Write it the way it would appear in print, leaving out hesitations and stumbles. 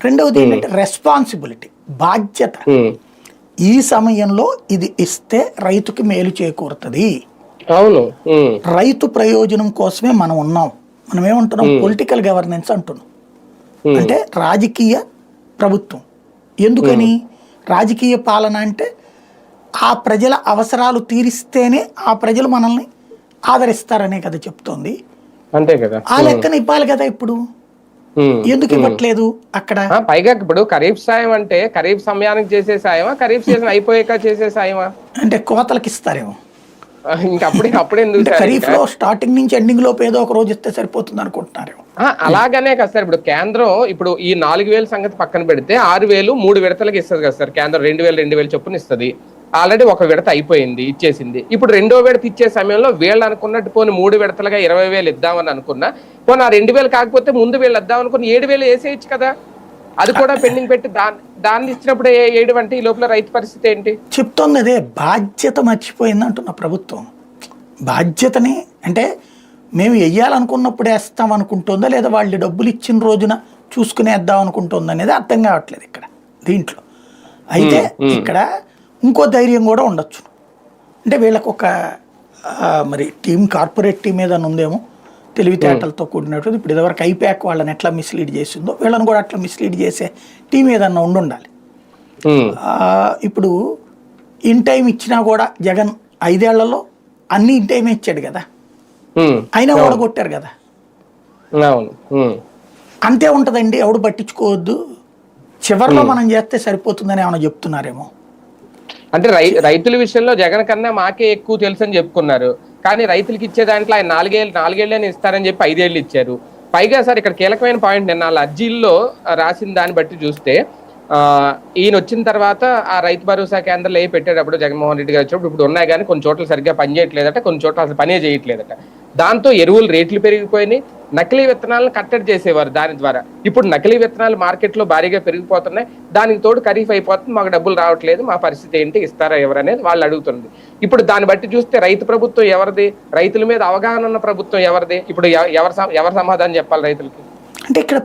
రెండవది ఏంటంటే రెస్పాన్సిబిలిటీ, బాధ్యత. ఈ సమయంలో ఇది ఇస్తే రైతుకి మేలు చేకూరుతుంది, అవును, రైతు ప్రయోజనం కోసమే మనం ఉన్నాం. మనం ఏమంటున్నాం, పొలిటికల్ గవర్నెన్స్ అంటున్నాం. అంటే రాజకీయ ప్రభుత్వం. ఎందుకని రాజకీయ పాలన అంటే ఆ ప్రజల అవసరాలు తీరిస్తేనే ఆ ప్రజలు మనల్ని ఆదరిస్తారనే కదా చెప్తోంది. అంతే కదా, ఆ లెక్కన ఇవ్వాలి కదా. ఇప్పుడు ఎందుకు ఇవ్వట్లేదు అక్కడ? పైగా ఇప్పుడు ఖరీఫ్ సాయం అంటే ఖరీఫ్ సమయానికి చేసే సాయమా, ఖరీఫ్ సీజన్ అయిపోయాక చేసే సాయమా? అంటే కోతలకి ఇస్తారేమో. ఇంకా అప్పుడే ఖరీఫ్ లో స్టార్టింగ్ నుంచి ఎండింగ్ లోపు ఏదో ఒక రోజు ఇస్తే సరిపోతుంది అనుకుంటున్నారు. అలాగనే కదా సార్. ఇప్పుడు కేంద్రం ఇప్పుడు ఈ 4,000 సంగతి పక్కన పెడితే 6,000 3 విడతలకు ఇస్తుంది కదా సార్. కేంద్రం 2,000 చొప్పున ఇస్తుంది. ఆల్రెడీ ఒక విడత అయిపోయింది, ఇచ్చేసింది. ఇప్పుడు రెండో విడత ఇచ్చే సమయంలో వీళ్ళు అనుకున్నట్టు పోనీ 3 విడతలుగా 20,000 ఇద్దామని అనుకున్నా, పోనీ ఆ 2,000 కాకపోతే ముందు వీళ్ళు ఇద్దాం అనుకుని 7,000 వేసేయచ్చు కదా. అది కూడా పెండింగ్ పెట్టి దాన్ని ఇచ్చినప్పుడు 7 అంటే ఈ లోపల రైతు పరిస్థితి ఏంటి? చెప్తోంది అదే, బాధ్యత మర్చిపోయింది అంటున్న ప్రభుత్వం. బాధ్యతని అంటే మేము వెయ్యాలనుకున్నప్పుడు వేస్తాం అనుకుంటుందా, లేదా వాళ్ళు డబ్బులు ఇచ్చిన రోజున చూసుకునేద్దాం అనుకుంటుందా అనేది అర్థం కావట్లేదు ఇక్కడ దీంట్లో. అయితే ఇక్కడ ఇంకో ధైర్యం కూడా ఉండొచ్చు. అంటే వీళ్ళకు ఒక మరి టీం, కార్పొరేట్ టీం ఏదైనా ఉందేమో తెలివితేటలతో కూడినట్టు. ఇప్పుడు ఇదివరకు ఐప్యాక్ వాళ్ళని ఎట్లా మిస్లీడ్ చేసిందో వీళ్ళని కూడా అట్లా మిస్లీడ్ చేసే టీం ఏదన్నా ఉండాలి. ఇప్పుడు ఇన్ టైం ఇచ్చినా కూడా జగన్ 5 ఏళ్లలో అన్ని ఇన్ టైమే ఇచ్చాడు కదా, అయినా ఓడగొట్టారు కదా. అంతే ఉంటుందండి, ఎవడు పట్టించుకోవద్దు, చివరిలో మనం చేస్తే సరిపోతుందని ఏమైనా చెప్తున్నారేమో. అంటే రైతుల విషయంలో జగన్ కన్నా మాకే ఎక్కువ తెలుసు అని చెప్పుకున్నారు. కానీ రైతులకి ఇచ్చే దాంట్లో ఆయన 4 ఏళ్ళని ఇస్తారని చెప్పి 5 ఏళ్ళు ఇచ్చారు. పైగా సార్ ఇక్కడ కీలకమైన పాయింట్, నేను వాళ్ళ అర్జీల్లో రాసిన దాన్ని బట్టి చూస్తే ఈయన వచ్చిన తర్వాత ఆ రైతు భరోసా కేంద్రాలు పెట్టేటప్పుడు జగన్మోహన్ రెడ్డి గారు వచ్చినప్పుడు ఇప్పుడు ఉన్నాయి, కానీ కొన్ని చోట్ల సరిగ్గా పని చేయట్లేదట, కొన్ని చోట్ల అసలు పనే చేయట్లేదట. దాంతో ఎరువులు రేట్లు పెరిగిపోయినాయి, నకిలీ విత్తనాలను కట్టడి చేసేవారు దాని ద్వారా. ఇప్పుడు నకిలీ విత్తనాలు మార్కెట్లో భారీగా పెరిగిపోతున్నాయి, దానికి తోడు ఖరీఫ్ అయిపోతుంది, మాకు డబ్బులు రావట్లేదు, మా పరిస్థితి ఏంటి, ఇస్తారా ఎవరనేది వాళ్ళు అడుగుతుంది. ఇప్పుడు దాన్ని బట్టి చూస్తే రైతు ప్రభుత్వం ఎవరిది, రైతుల మీద అవగాహన ఉన్న ప్రభుత్వం ఎవరిది? ఇప్పుడు ఎవరు సమాధానం చెప్పాలి రైతులకి? అంటే ఇక్కడ